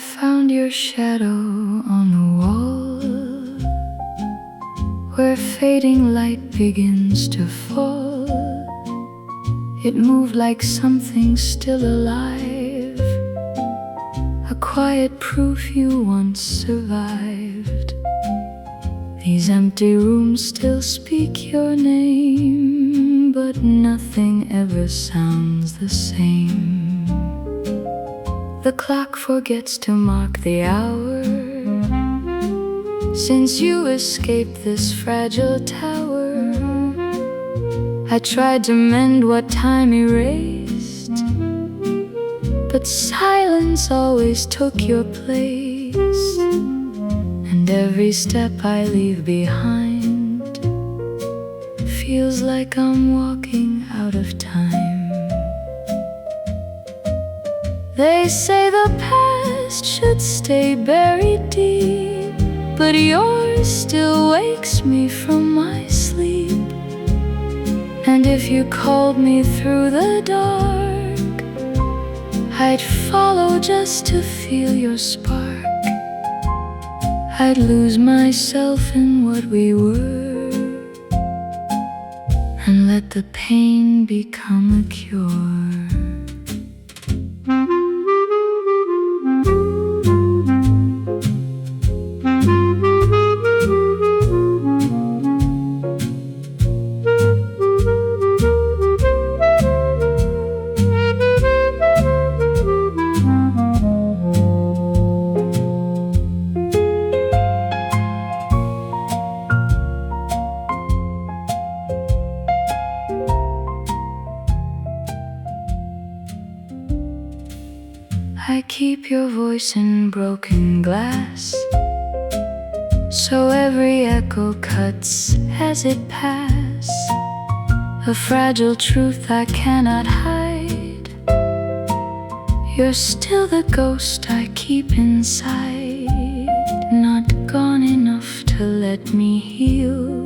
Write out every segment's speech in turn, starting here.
found your shadow on the wall, where fading light begins to fall. It moved like something still alive, a quiet proof you once survived. These empty rooms still speak your name, but nothing ever sounds the same. The clock forgets to mark the hour since you escaped this fragile tower. I tried to mend what time erased, but silence always took your place. And every step I leave behind feels like I'm walking out of time. They say the past should stay buried deep, but yours still wakes me from my sleep. And if you called me through the dark, I'd follow just to feel your spark. I'd lose myself in what we were and let the pain become a cure. I keep your voice in broken glass, so every echo cuts as it passes. A fragile truth I cannot hide. You're still the ghost I keep inside, not gone enough to let me heal,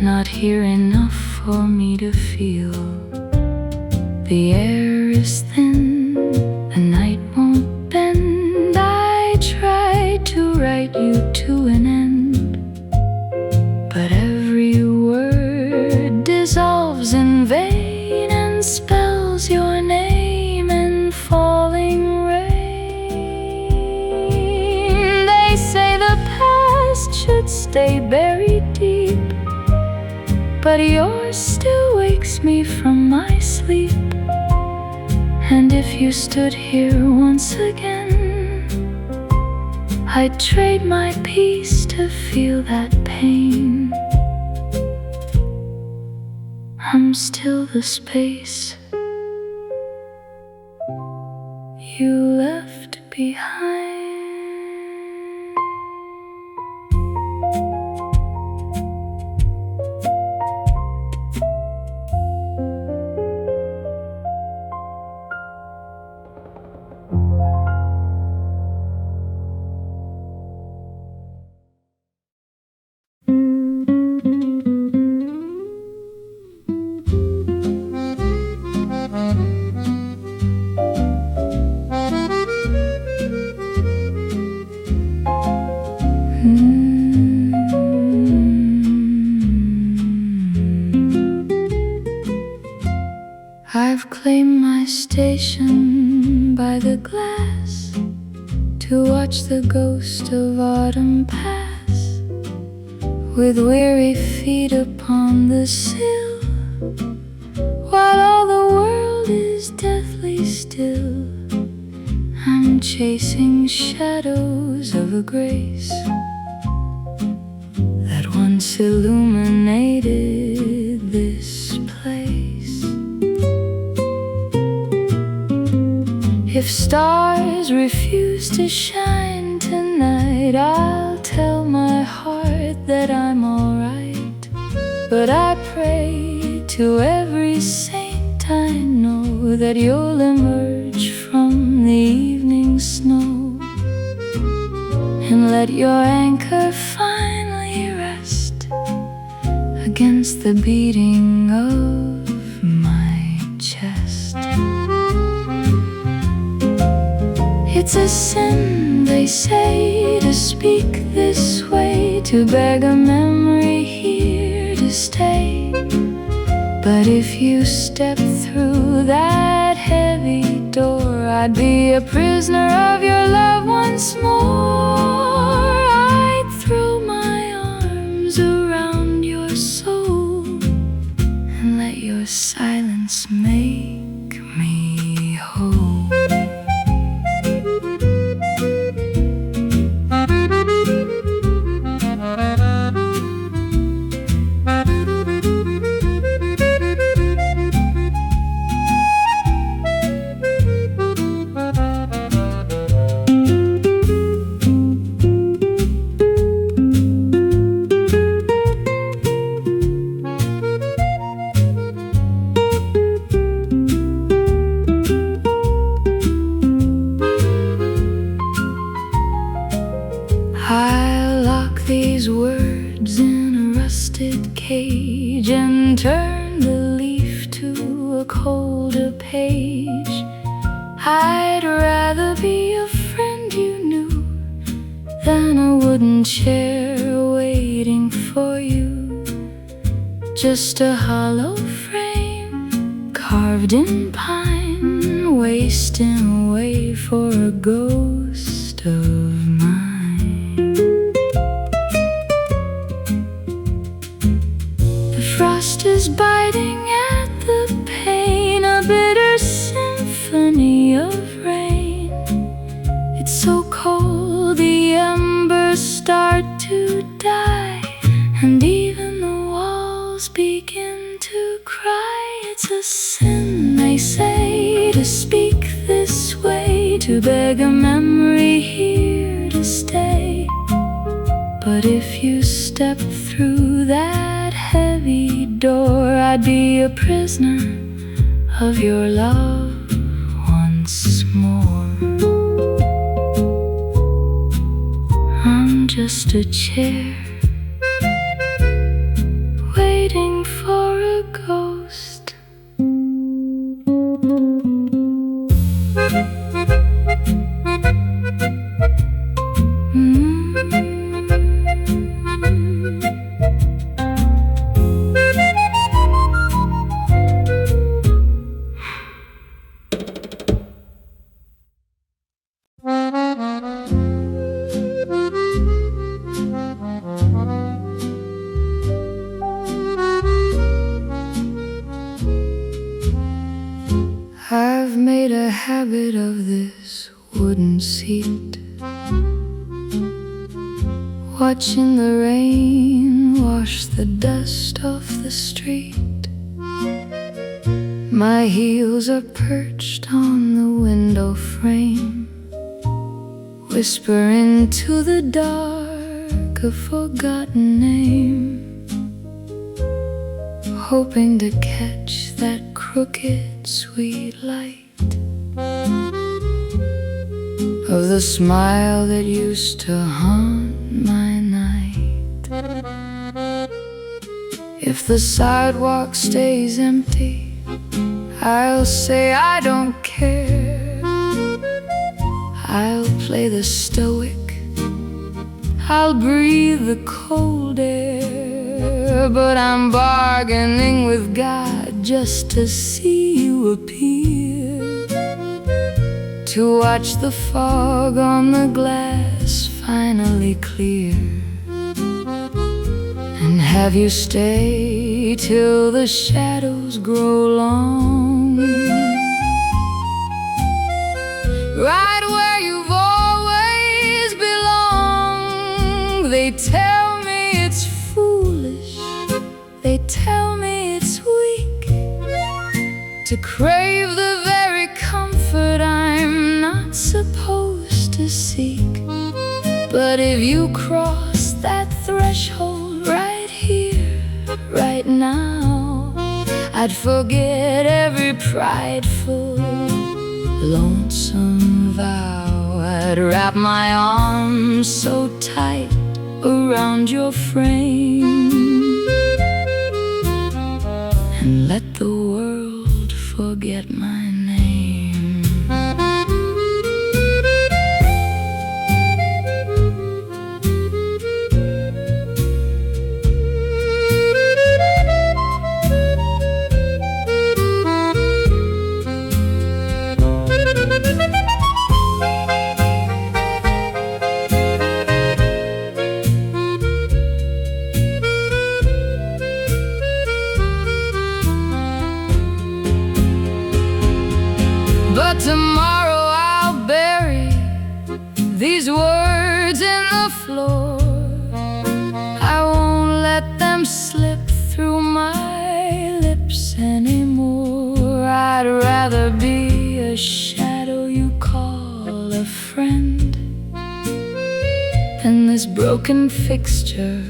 not here enough for me to feel. The air is thin, the night won't bend. I tried to write you to an end, but every word dissolves in vain and spells your name in falling rain. They say the past should stay buried deep, but yours still wakes me from my sleep. And if you stood here once again, I'd trade my peace to feel that pain. I'm still the space you left behind. I've claimed my station by the glass to watch the ghost of autumn pass, with weary feet upon the sill, while all the world is deathly still. I'm chasing shadows of a grace that once illuminated this place. If stars refuse to shine tonight, I'll tell my heart that I'm alright. But I pray to every saint I know that you'll emerge from the evening snow and let your anchor finally rest against the beating of my chest. It's a sin, they say, to speak this way, to beg a memory here to stay. But if you step through that heavy door, I'd be a prisoner of your love once more. I'd throw my arms around your soul and let your silence make me whole. I'll lock these words in a rusted cage and turn the leaf to a colder page. I'd rather be a friend you knew than a wooden chair waiting for you. Just a hollow frame carved in pine, wasting away for a ghost of mine. Frost is biting at the pane, a bitter symphony of rain. It's so cold, the embers start to die, and even the walls begin to cry. It's a sin, they say, to speak this way, to beg a memory here to stay. But if you step through that heavy door, I'd be a prisoner of your love once more. I'm just a chair waiting for a ghost. I've made a habit of this wooden seat, watching the rain wash the dust off the street. My heels are perched on the window frame, whisper into the dark a forgotten name, hoping to catch that crooked sweet light of the smile that used to haunt my night. If the sidewalk stays empty, I'll say I don't care. I'll play the stoic, I'll breathe the cold air, but I'm bargaining with God just to see you appear, to watch the fog on the glass finally clear, and have you stay till the shadows grow long, right where you've always belonged. They tell me it's foolish, they tell me it's weak to crave the very comfort I'm not supposed to seek. But if you cross that threshold right here, right now, I'd forget every prideful, lonesome vow. I'd wrap my arms so tight around your frame and let the world forget my name. These words in the floor, I won't let them slip through my lips anymore. I'd rather be a shadow you call a friend than this broken fixture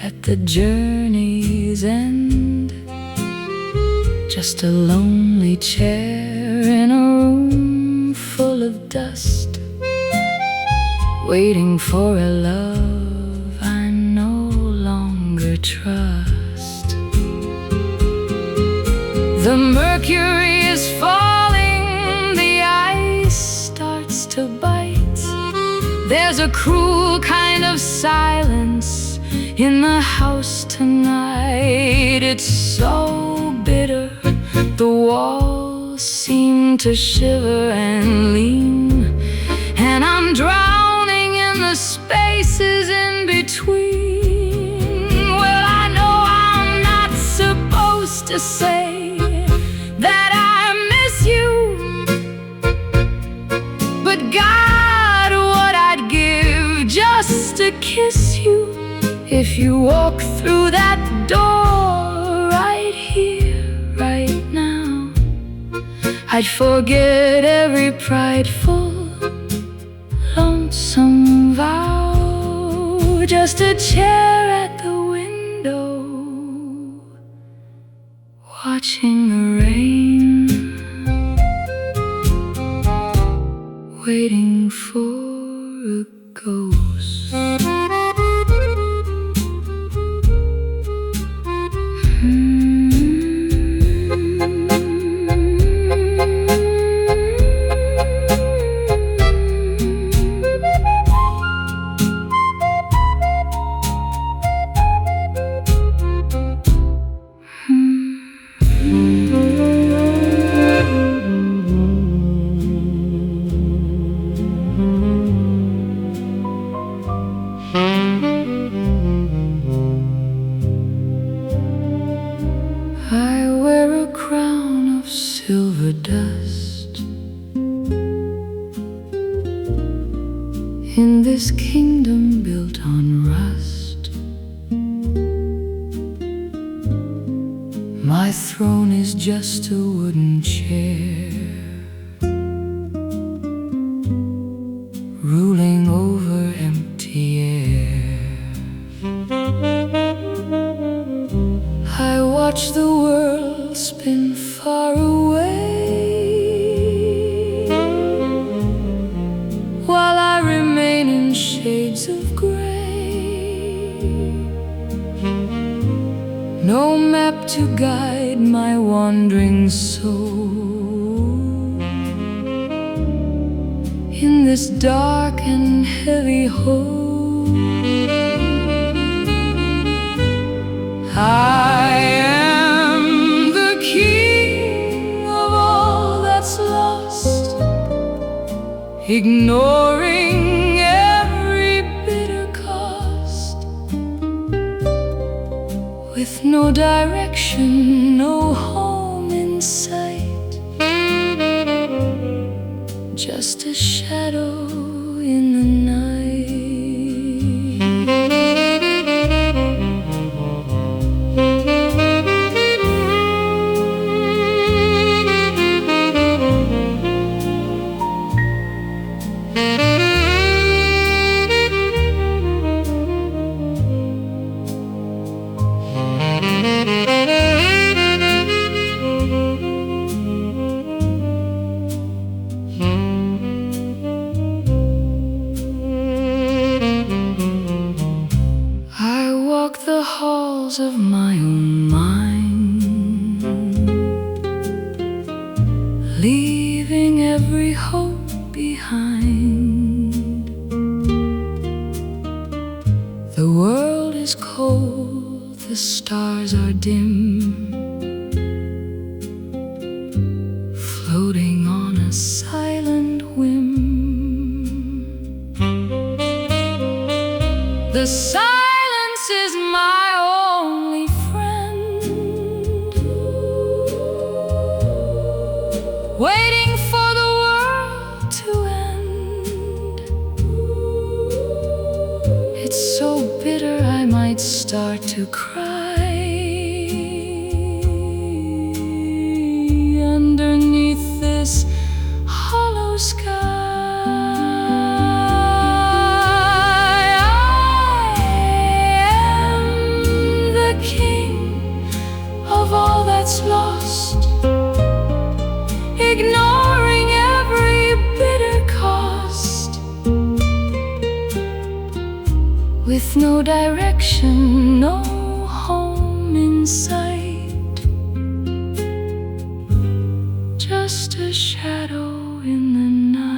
at the journey's end. Just a lonely chair in a room full of dust, waiting for a love I no longer trust. The mercury is falling, the ice starts to bite. There's a cruel kind of silence in the house tonight. It's so bitter, the walls seem to shiver and lean, and I'm drowning in the spaces in between. Well, I know I'm not supposed to say that I miss you, but God, what I'd give just to kiss you. If you walk through that door right here, right now, I'd forget every prideful, lonesome vow. Just a chair at the window, watching the rain, waiting for a ghost. I wear a crown of silver dust in this kingdom built on rust. My throne is just a wooden chair, ruling over empty air. I watch the world spin far away, while I remain in shades of gray. No map to guide my wandering soul in this dark and heavy hole. I am the king of all that's lost, ignoring every bitter cost. With no direction, no home in sight, just a shadow in the night. The halls of my own mind, leaving every hope behind. The world is cold, the stars are dim, floating on a silent whim. The silence is my only friend, waiting for the world to end. It's so bitter I might start to cry. Underneath this hollow sky, I am the king of all that's lost, ignoring every bitter cost. With no direction, no home in sight, just a shadow in the night.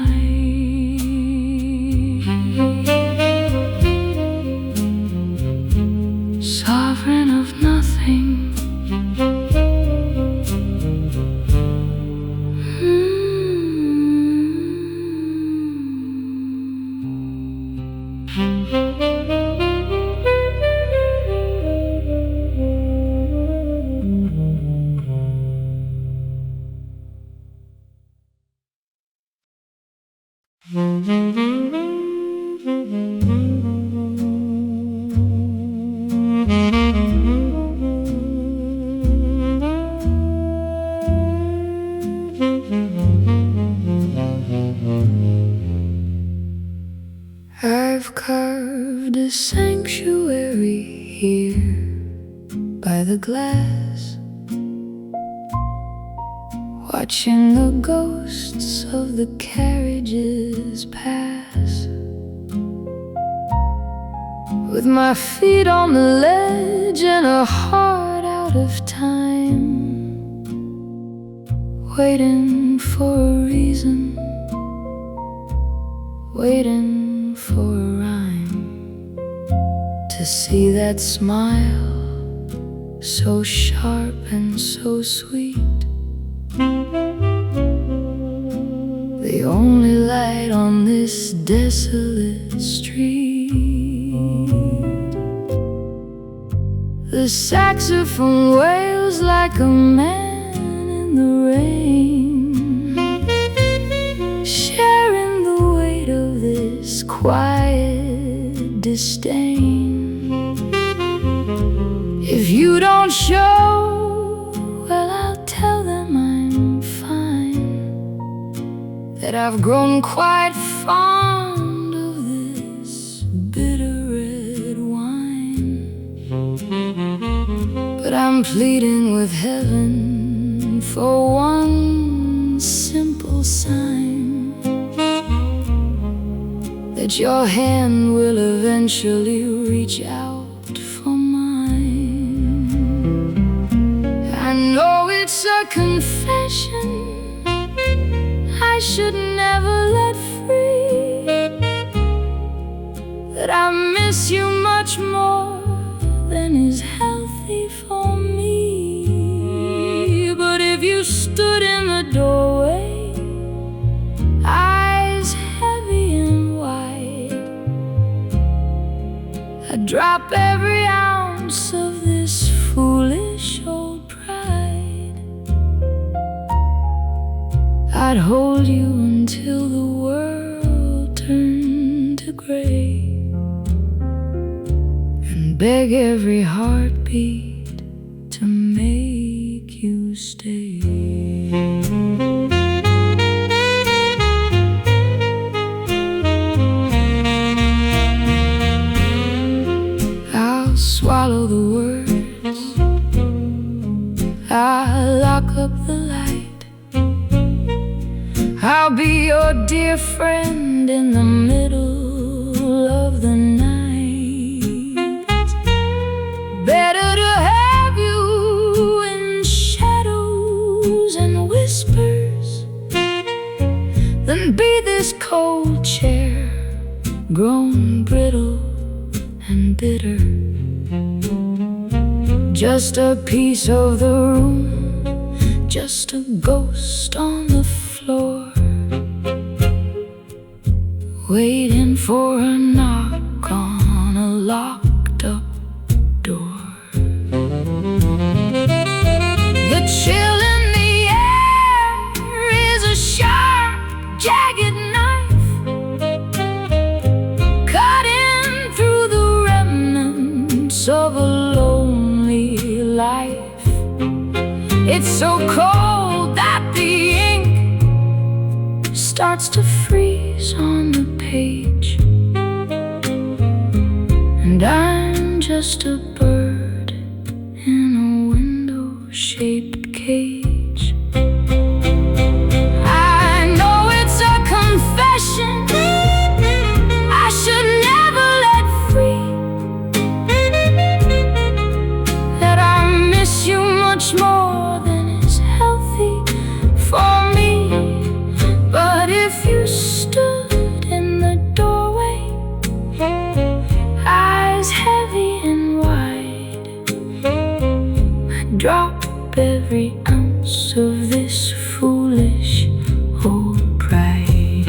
Sovereign of nothing, I've carved a sanctuary here by the glass, watching the ghosts of the carriages pass. With my feet on the ledge and a heart out of time, waiting for a reason, waiting for a rhyme, to see that smile so sharp and so sweet, the only light on this desolate street. The saxophone wails like a man in the rain, sharing the weight of this quiet disdain. If you don't show, well, I'll tell them I'm fine, that I've grown quite fond of this bitter red wine. But I'm pleading with heaven for one simple sign, that your hand will eventually reach out for mine. I know it's a confession I should never let free, that I miss you much more than is healthy for me. But if you stood in the doorway, eyes heavy and wide, I'd drop every ounce of this foolish old pride. I'd hold you until the world turned to gray, and beg every heartbeat to make you stay. I'll swallow the words, I'll lock up the light, I'll be your dear friend in the middle of the night. Better to have you in shadows and whispers than be this cold chair, grown brittle and bitter. Just a piece of the room, just a ghost on the floor, waiting for a knock on a locked up door. The chill in the air is a sharp, jagged knife, cutting through the so cold that the ink starts to freeze on the page, and I'm just a bird in a window-shaped cage. I know it's a confession I should never let free, that I miss you much more than is healthy for me. But if you stood in the doorway, eyes heavy and wide, I'd drop every ounce of this foolish old pride.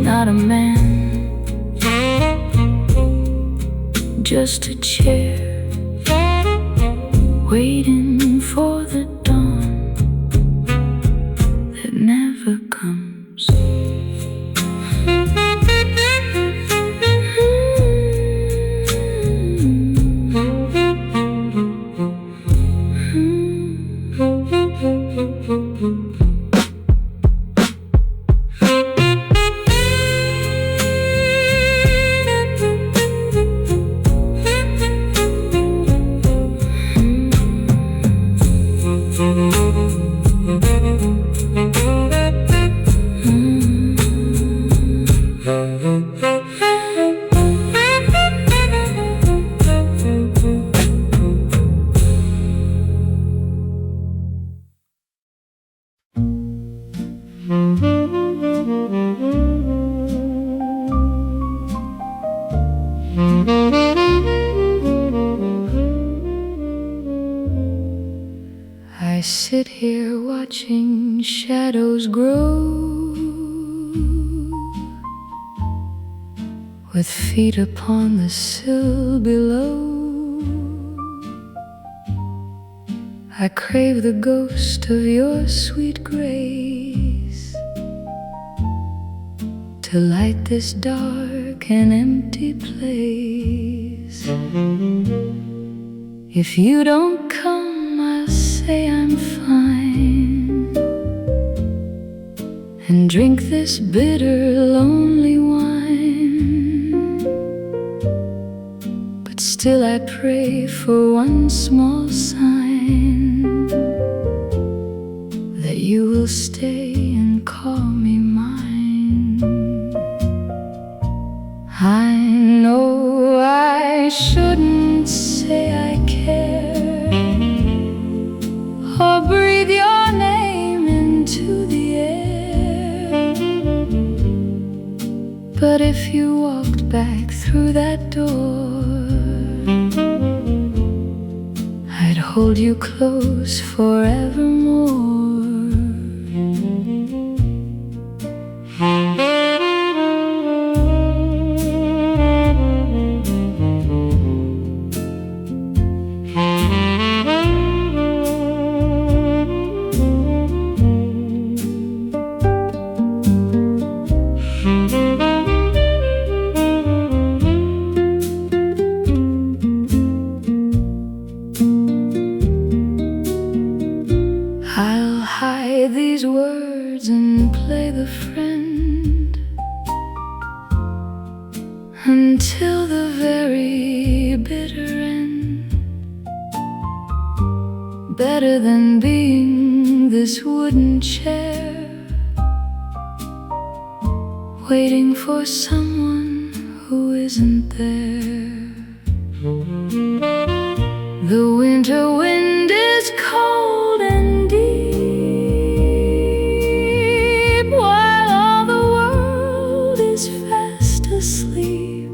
Not a man, just a chair, waiting for the dawn that never comes. I sit here watching shadows grow, with feet upon the sill below. I crave the ghost of your sweet grace to light this dark and empty place. If you don't come, I'll say I'm fine, and drink this bitter, lonely wine. But still I pray for one small sign, that you will stay and call me mine. I know I shouldn't say I care, or breathe your name into the air. But if you walked back through that door, I'd hold you close forevermore. I'll hide these words and play the friend until the very bitter end. Better than being this wooden chair, waiting for someone who isn't there. The winter wind is cold and deep, while all the world is fast asleep.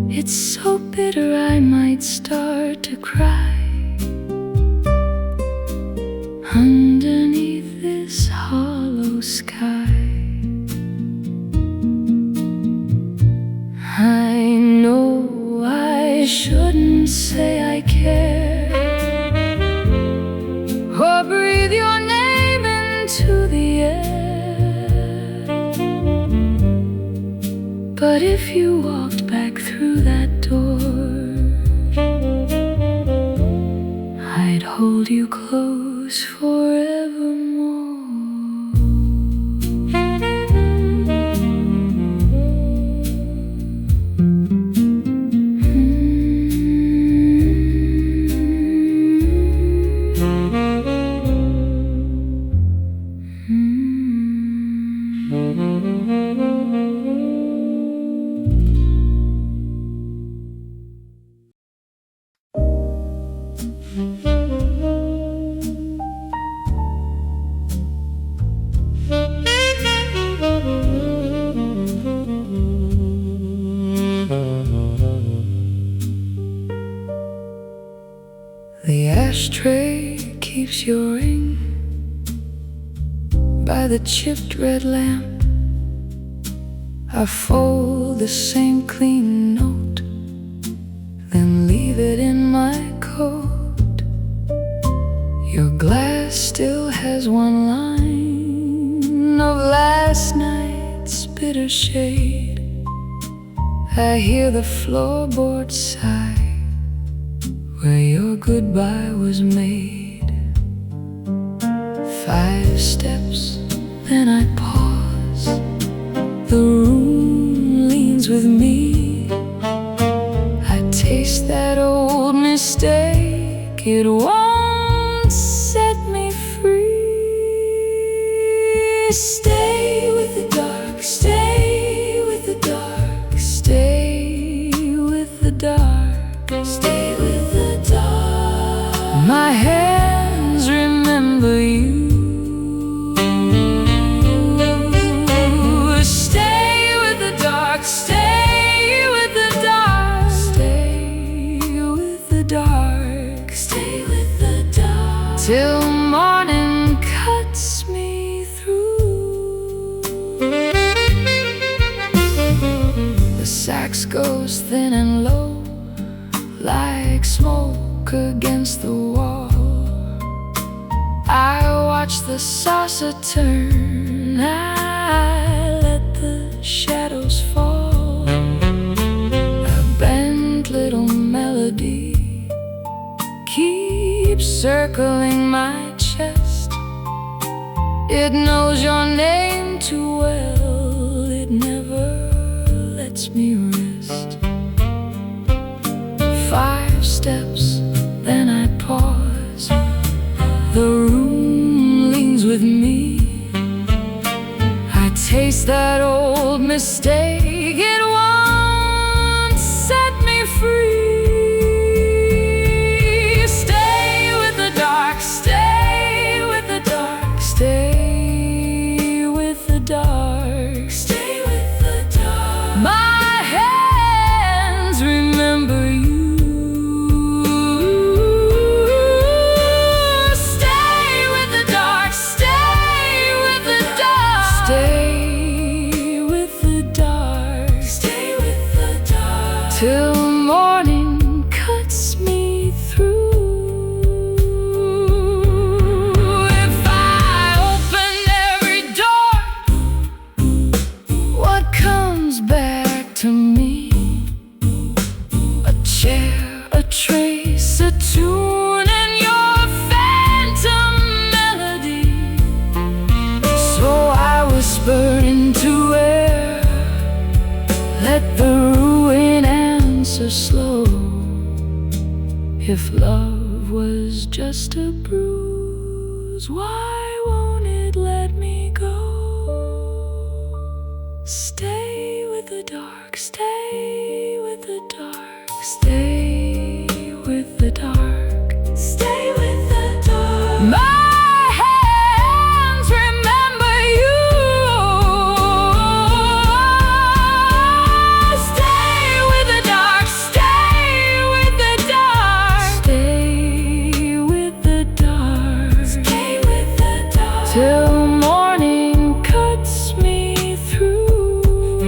It's so bitter I might start to cry underneath this hollow sky. I know I shouldn't say I care, or breathe your name into the air. But if you walked back through that door, the chipped red lamp, I fold the same clean note, then leave it in my coat. Your glass still has one line of last night's bitter shade. I hear the floorboard sigh where your goodbye was made. 5 steps, then I pause. The room leans with me. I taste that old mistake. It won't set me free. Stay with the dark, stay with the dark, stay with the dark, stay with the dark. My hands remember you. Till morning cuts me through. The sax goes thin and low, like smoke against the wall. I watch the saucer turn, I let the shadows fall. A bent little melody keeps circling my chest. It knows your name too well. It never lets me rest. 5 steps, then I pause. The room leans with me. I taste that old mistake. It won't set me free. Till morning cuts me through. If I open every door, what comes back to me? A chair, a trace, a tune, and your phantom melody. So I whisper into air, let the ruin answer slow. If love was just a bruise, why won't it let me go? Stay with the dark, stay with the dark, stay with the dark, stay with the dark. My hands remember you. Till morning cuts me through.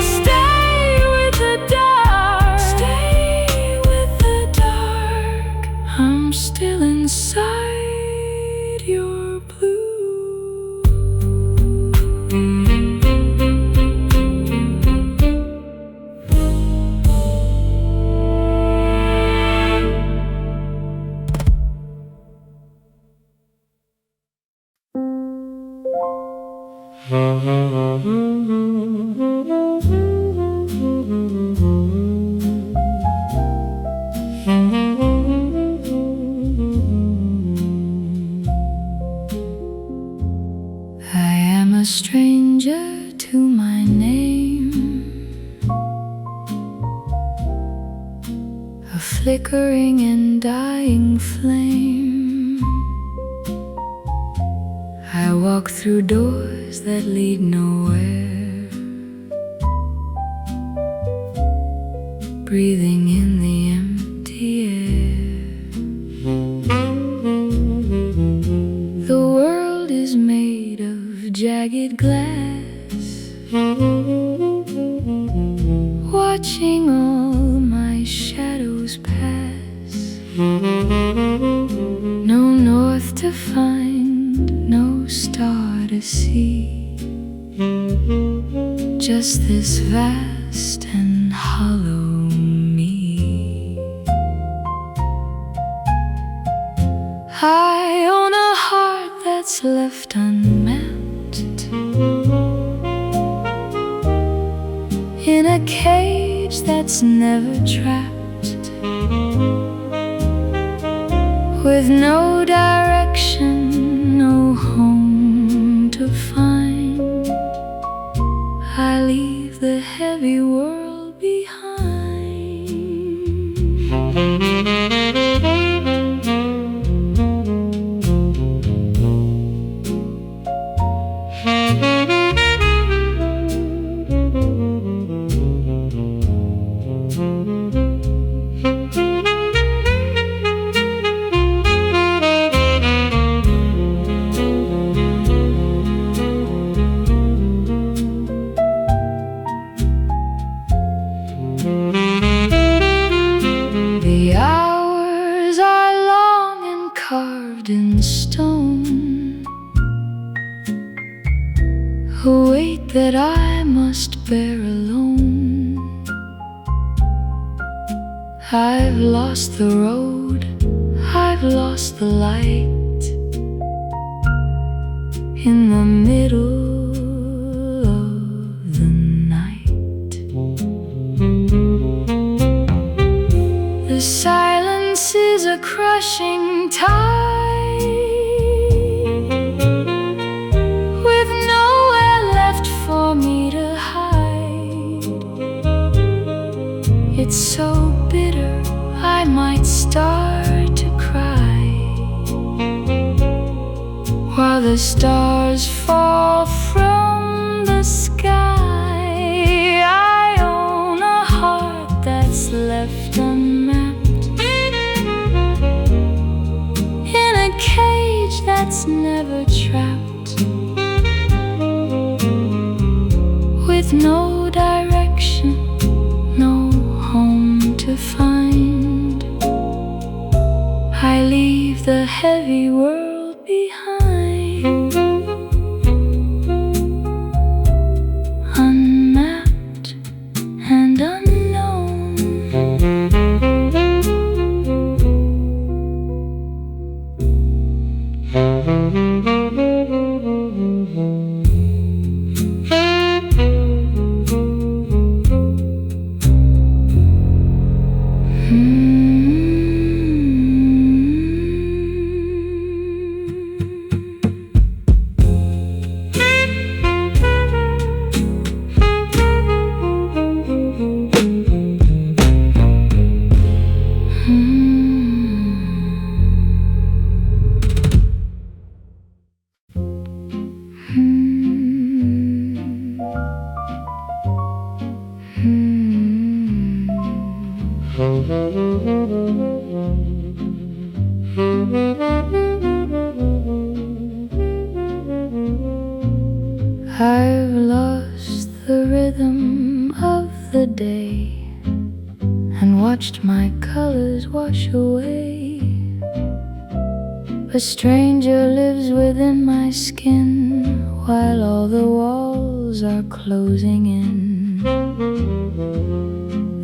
Stay with the dark, stay with the dark. I'm still inside your blue. I am a stranger to my name, a flickering and dying flame. I walk through doors that lead nowhere, breathing in the empty air. is made of jagged glass, watching all my shadows pass. No north to find, no star to see, just this vast and hollow me. I own a heart that's left unmapped, in a cage that's never trapped, with no direction, no home to find. I leave the heavy world behind. The hours are long and carved in stone, a weight that I must bear alone. I've lost the road, I've lost the light, in the middle of the night. The silence is a crushing tide, with nowhere left for me to hide. It's so bitter, I might start to cry, while the stars fall from the sky. I own a heart that's left unmapped, in a cage that's never trapped, with no direction, no home to find. I leave the heavy world behind, unmapped and unknown. I've lost the rhythm of the day and watched my colors wash away. A stranger lives within my skin, while all the walls are closing in.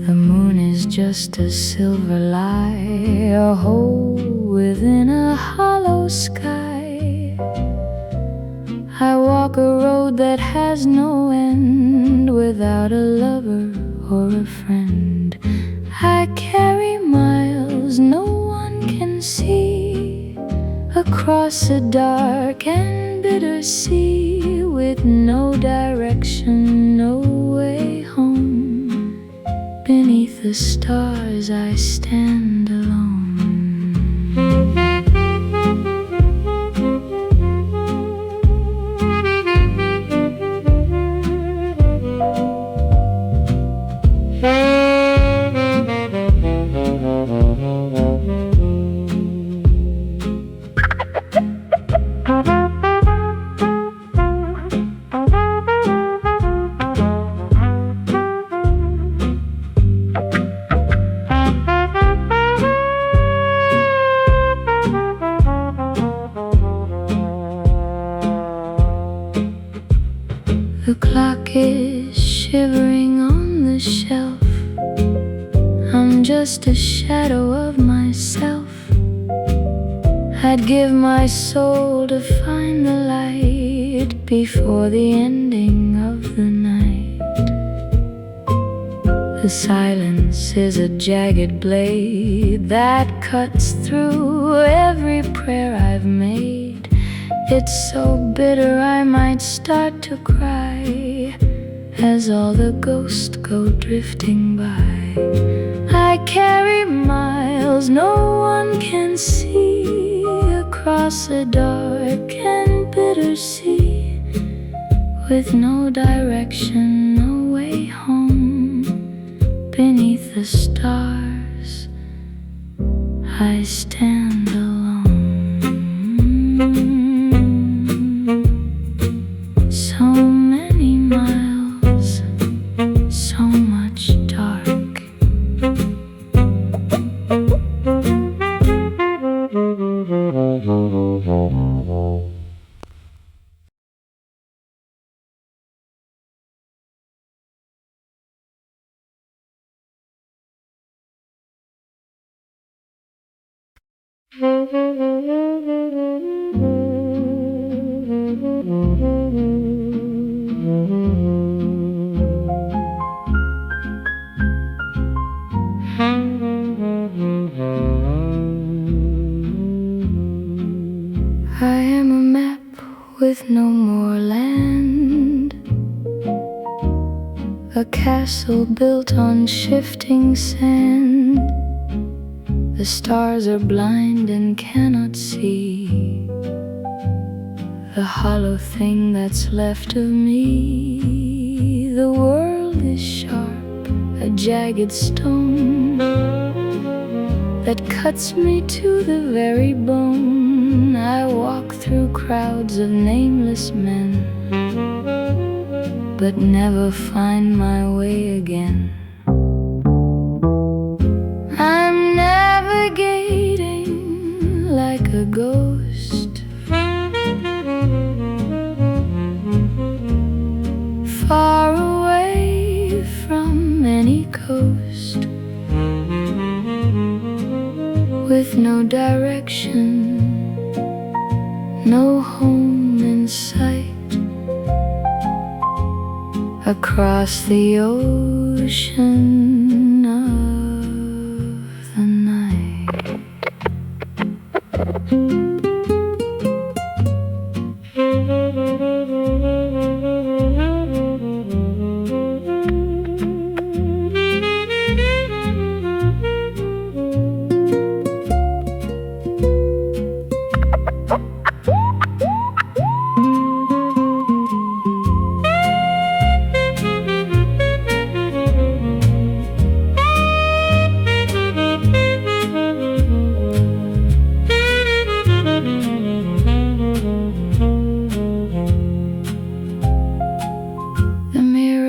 The moon is just a silver lie, a hole within a hollow sky. I walk a road that has no end, without a lover or a friend. I carry miles no one can see, across a dark and bitter sea, with no direction, no way home. Beneath the stars I stand alone. The clock is shivering on the shelf. I'm just a shadow of myself. I'd give my soul to find the light before the ending of the night. The silence is a jagged blade that cuts through every prayer I've made. It's so bitter I might start to cry as all the ghosts go drifting by. I carry miles no one can see across a dark and bitter sea, with no direction, no way home. Beneath the stars I stand alone. So many miles, so much dark. I am a map with no more land, a castle built on shifting sand. The stars are blind and cannot see the hollow thing that's left of me. The world is sharp, a jagged stone that cuts me to the very bone. I walk through crowds of nameless men, but never find my way again. I'm navigating like a ghost, far away from any coast, with no direction, no home in sight. Across the ocean of the night.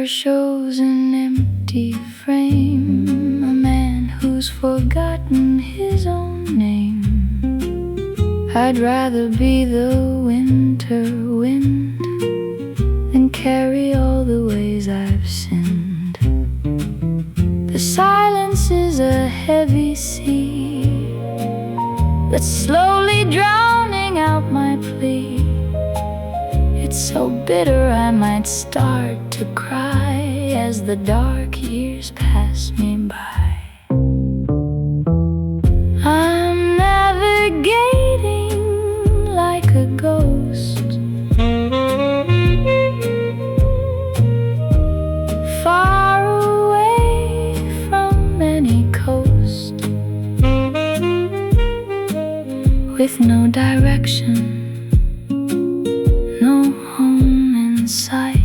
Shows an empty frame, a man who's forgotten his own name. I'd rather be the winter wind than carry all the ways I've sinned. The silence is a heavy sea that's slowly drowning out my plea. It's so bitter I might start to cry as the dark years pass me by. I'm navigating like a ghost, far away from any coast, with no direction, no home in sight.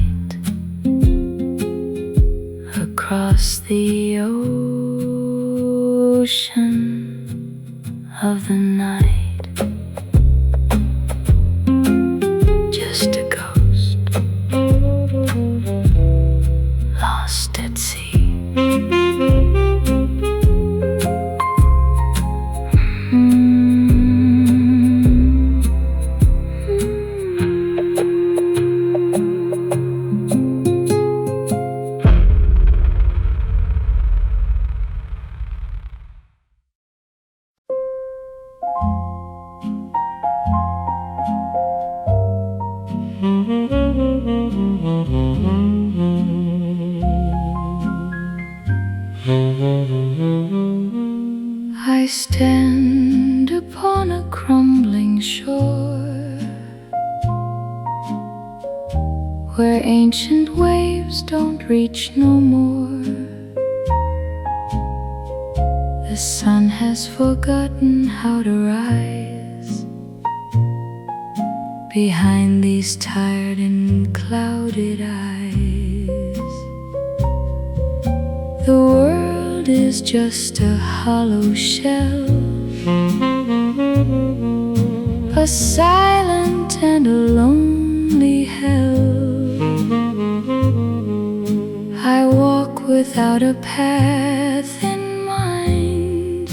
Across the ocean where ancient waves don't reach no more. The sun has forgotten how to rise behind these tired and clouded eyes. The world is just a hollow shell, a silent and a lonely hell. I walk without a path in mind,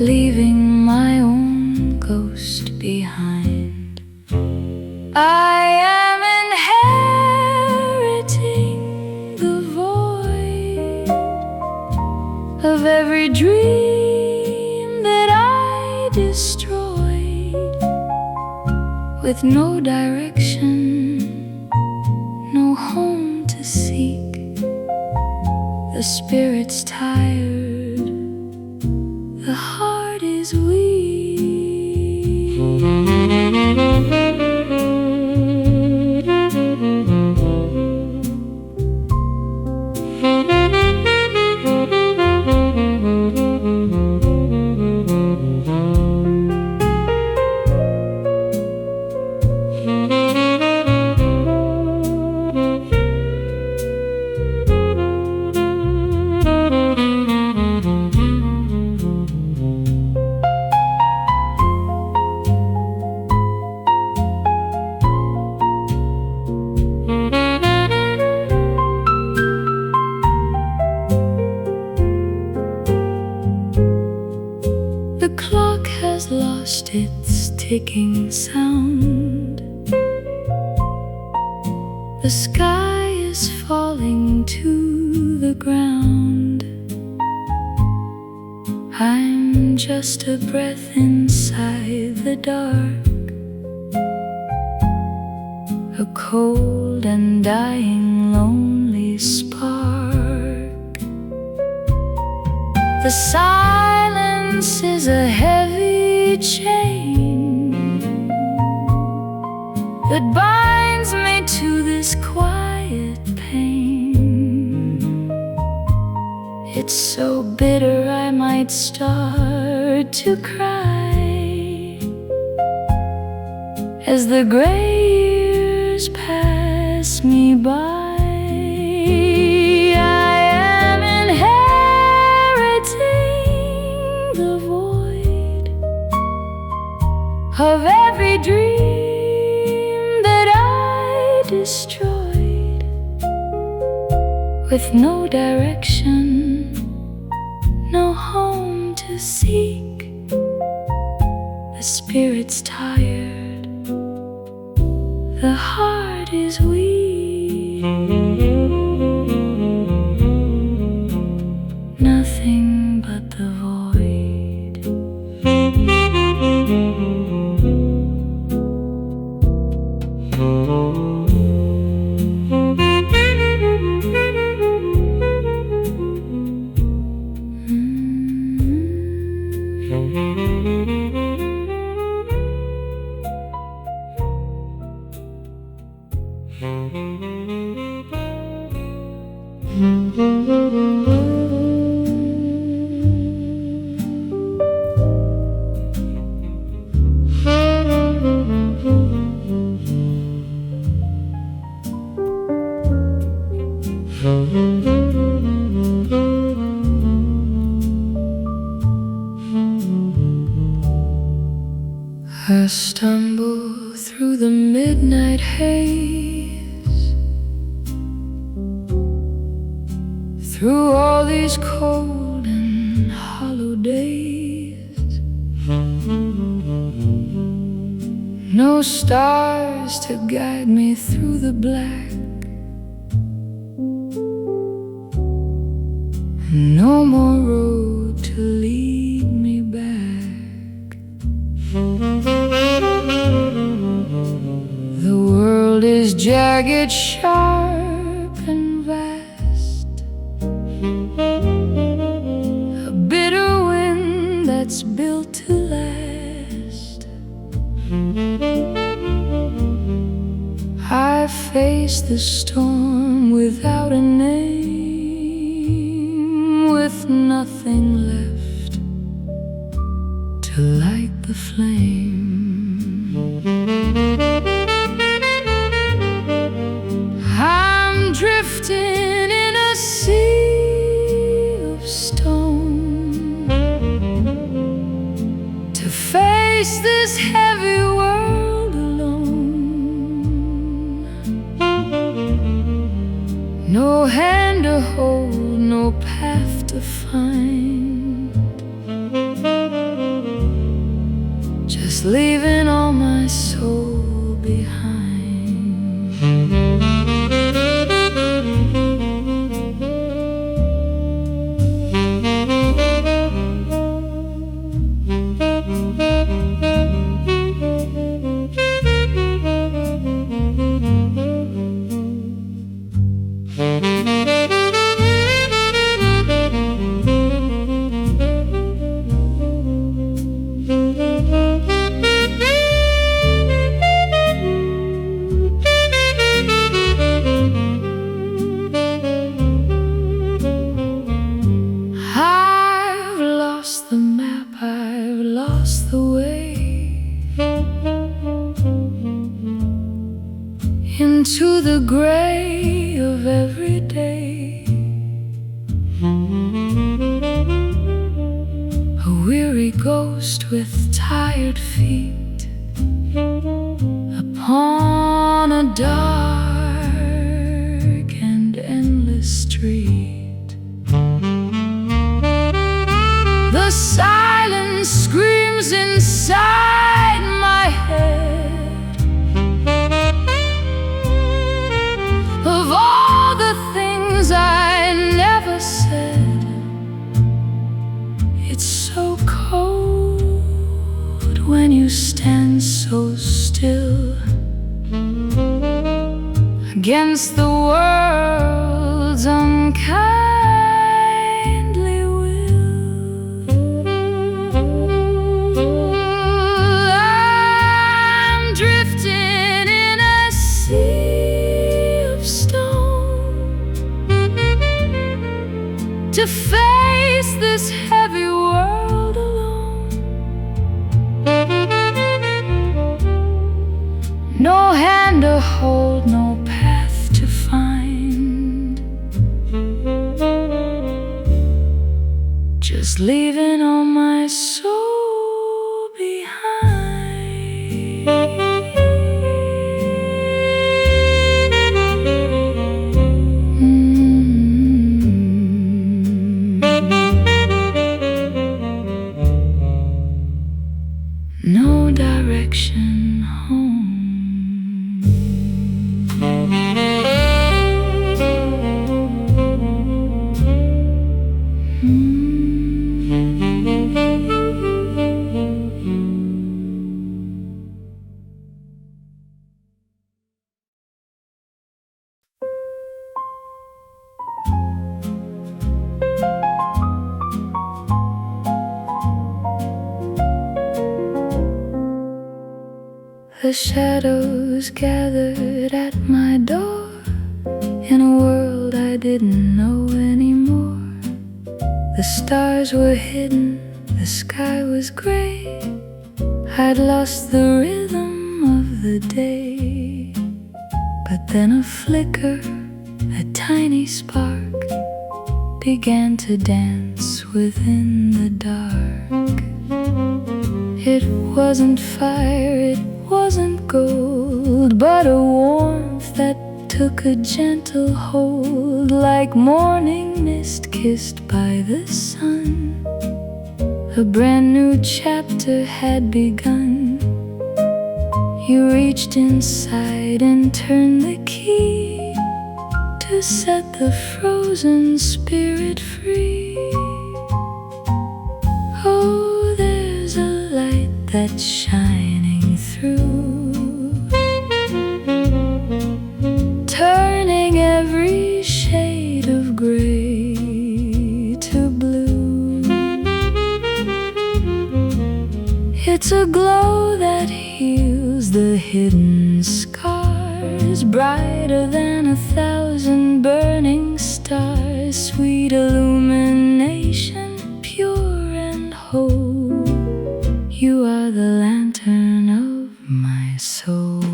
leaving my own ghost behind. I am inheriting the void of every dream that I destroyed, with no direction, no home to seek. The spirit's tired, the heart is weak. The clock has lost its ticking sound. The sky is falling to the ground. I'm just a breath inside the dark, a cold and dying lonely spark. The silence is a heavy chain that binds me to this quiet pain. It's so bitter I might start to cry as the gray years pass me by. Of every dream that I destroyed, with no direction, no home to seek. The spirit's tired, the heart is weak. Nothing but the void. I stumble through the midnight haze, through all these cold and hollow days. No stars to guide me through the black, no more road to lead me back. The world is jagged, sharp and vast, a bitter wind that's built to last. I face the storm without a name, with nothing left to light the flame. I'm drifting in a sea of stone to face this heavy world alone. No hand to hold, no path to find, just leaving all my soul behind. I've lost the map, I've lost the way into the gray of every day. A weary ghost with tired feet upon a dark and endless street. The silence screams inside my head of all the things I never said. It's so cold when you stand so still against the world's unkindly will. I'm drifting in a sea of stone to face this heavy world alone. No hand to hold, no path to find, just leaving all my soul behind. No direction home. The shadows gathered at my door in a world I didn't know anymore. The stars were hidden, the sky was gray. I'd lost the rhythm of the day. But then a flicker, a tiny spark, began to dance within the dark. It wasn't fire, it wasn't gold, but a warmth that took a gentle hold, like morning mist kissed by the sun. A brand new chapter had begun. You reached inside and turned the key to set the frozen spirit free. Oh, there's a light that's shining through, turning every shade of gray to blue. It's a glow that heals the hidden scars yours, brighter than 1,000 burning stars, sweet illumination, pure and whole. You are the lantern of my soul.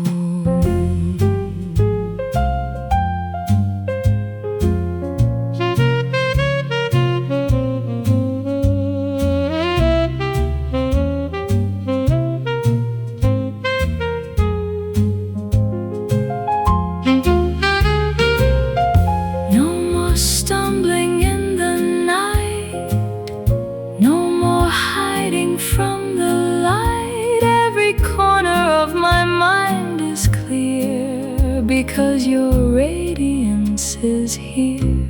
Stumbling in the night, no more hiding from the light. Every corner of my mind is clear, because your radiance is here.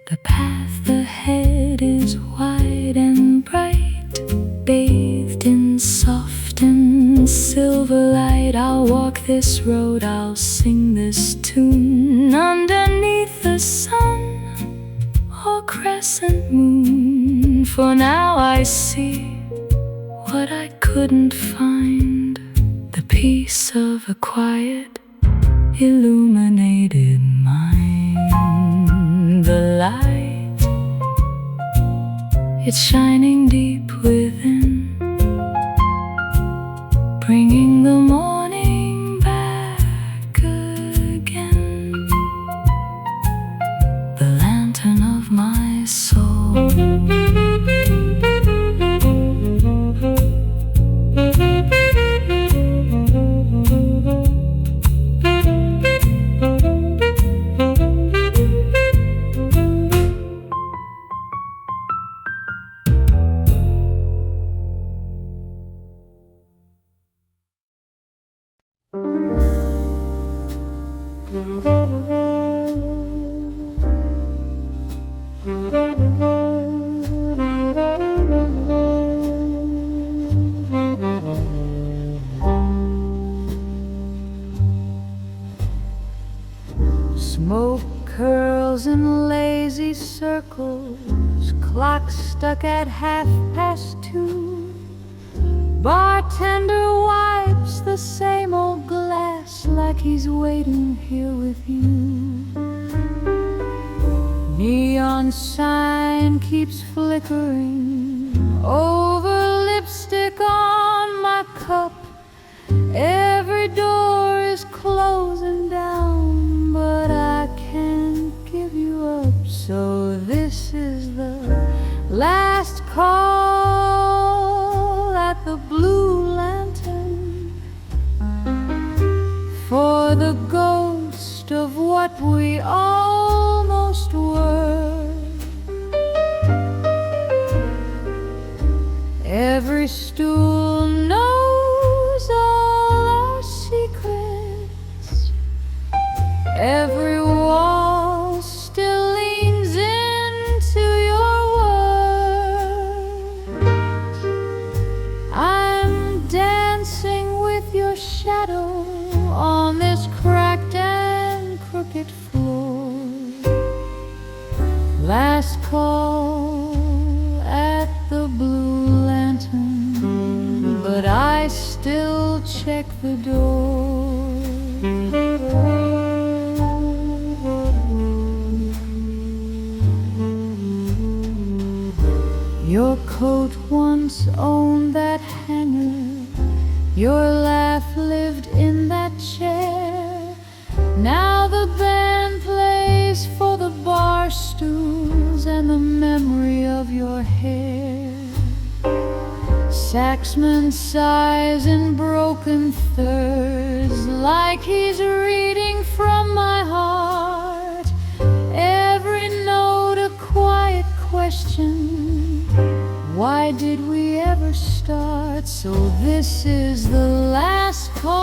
The path ahead is wide and bright, bathed in soft and silver light. I'll walk this road, I'll sing this tune, underneath the sun or crescent moon. For now I see what I couldn't find, the peace of a quiet, illuminated mind. The light, it's shining deep within, bringing the morning back again. The lantern of my soul. Smoke curls in lazy circles, clock stuck at 2:30. Bartender wipes the same old glass like he's waiting here with you. Neon sign keeps flickering over lipstick on my cup. Every door is closing down, but I can't give you up. So this is the last call at the Blue Lantern, for the ghost of what we almost were. Every stool knows all our secrets, every wall still leans into your words. I'm dancing with your shadow on this cracked and crooked floor. Last call at the Blue Lantern, but I still check the door. Your coat once owned that hanger, your laugh lived in that chair. Now the band plays for the bar stools and the memory of your hair. Saxman sighs in broken thirds like he's reading from my heart. Every note a quiet question. Why did we ever start? So this is the last call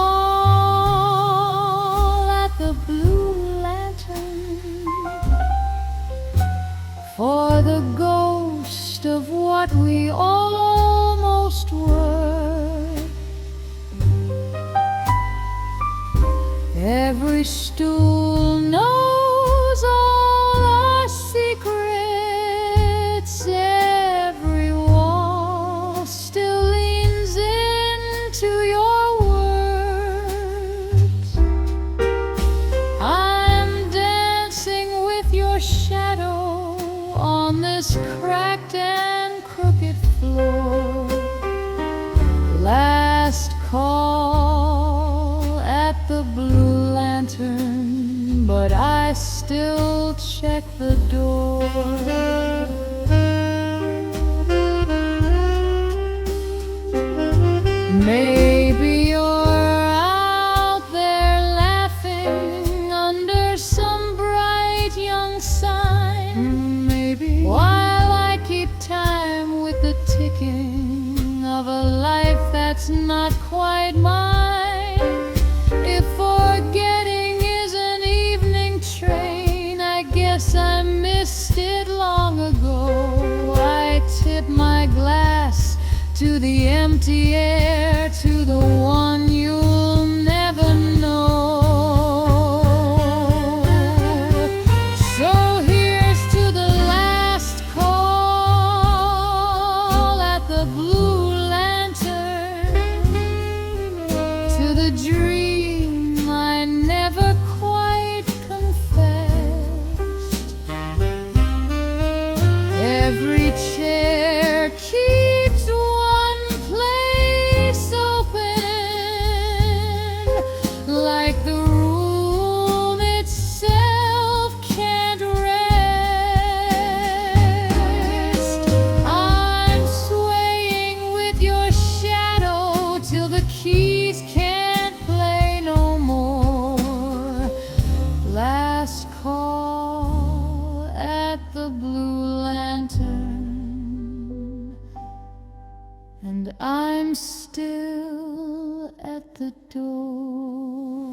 at the Blue Lantern, for the ghost of what we almost were. Every stool knows all our secrets, every wall still leans into your words. blue lantern, but I still check the door. Maybe you're out there laughing under some bright young sun. Maybe while I keep time with the ticking of a life that's not quite mine. If forgetting is an evening train, I guess I missed it long ago. I tip my glass to the empty air, to the one you'll never know. So here's to the last call at the blue lantern, to the dream I never quite confessed. Every chair keeps one place open, like the room itself can't rest. I'm swaying with your shadow till the keys can't play no more. Last call at the blue lantern, and I'm still at the door.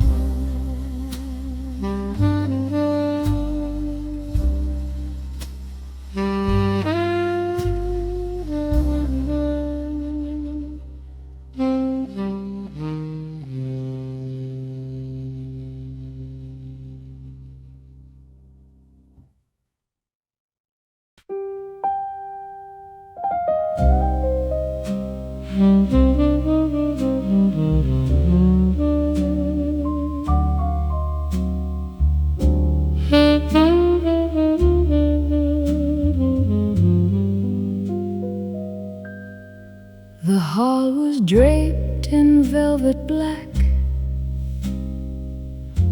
The hall was draped in velvet black,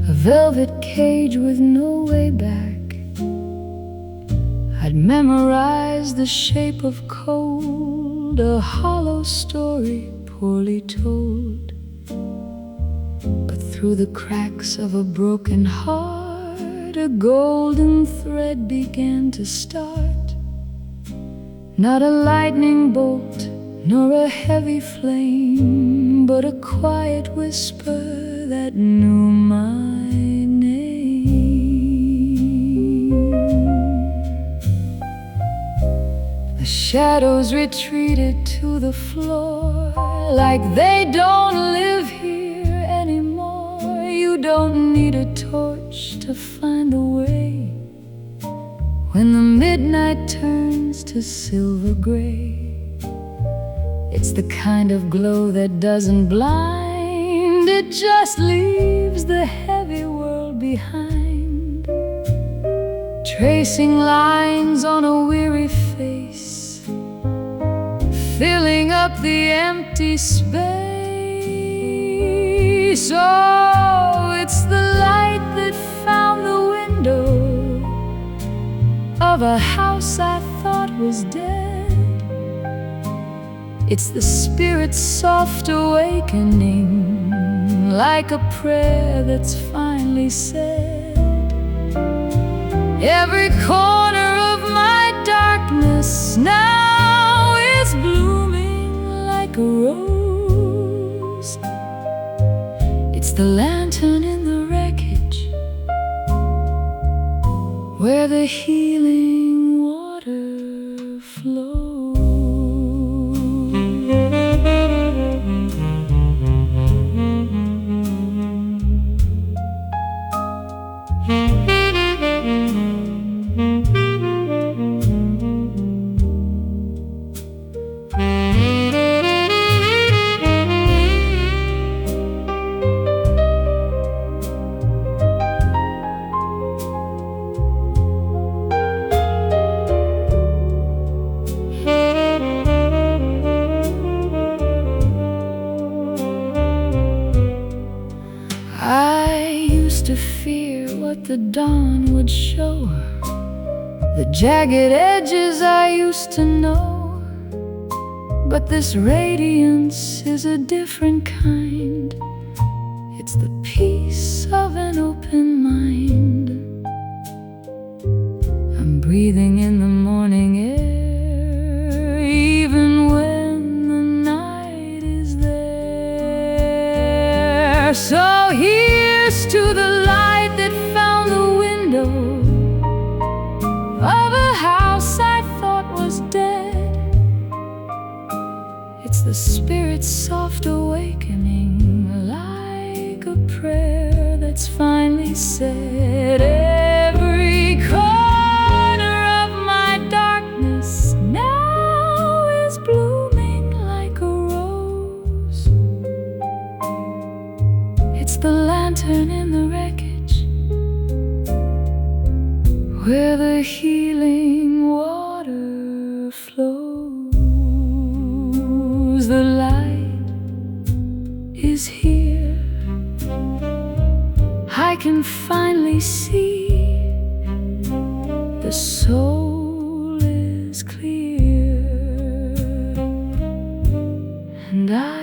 a velvet cage with no way back. I'd memorized the shape of cold, a hollow story poorly told. But through the cracks of a broken heart, a golden thread began to start. Not a lightning bolt, nor a heavy flame, but a quiet whisper that knew my name. The shadows retreated to the floor, like they don't live here anymore. You don't need a torch to find the way when the midnight turns to silver gray. It's the kind of glow that doesn't blind, it just leaves the heavy world behind, tracing lines on a weary face, filling up the empty space. Oh, it's the light that found the window of a house I thought was dead. It's the spirit's soft awakening, like a prayer that's finally said. Every corner of my darkness now is blooming like a rose. It's the lantern in the wreckage where the healing water flows. to fear what the dawn would show her, the jagged edges I used to know. But this radiance is a different kind. It's the peace of an open mind. I'm breathing in the morning air, even when the night is there. So here's to the light that found the window of a house I thought was dead. It's the spirit's soft awakening, like a prayer that's finally said. Every corner of my darkness now is blooming like a rose. It's the lantern in the wreckage, where the healing water flows. The light is here. I can finally see. The soul is clear, and I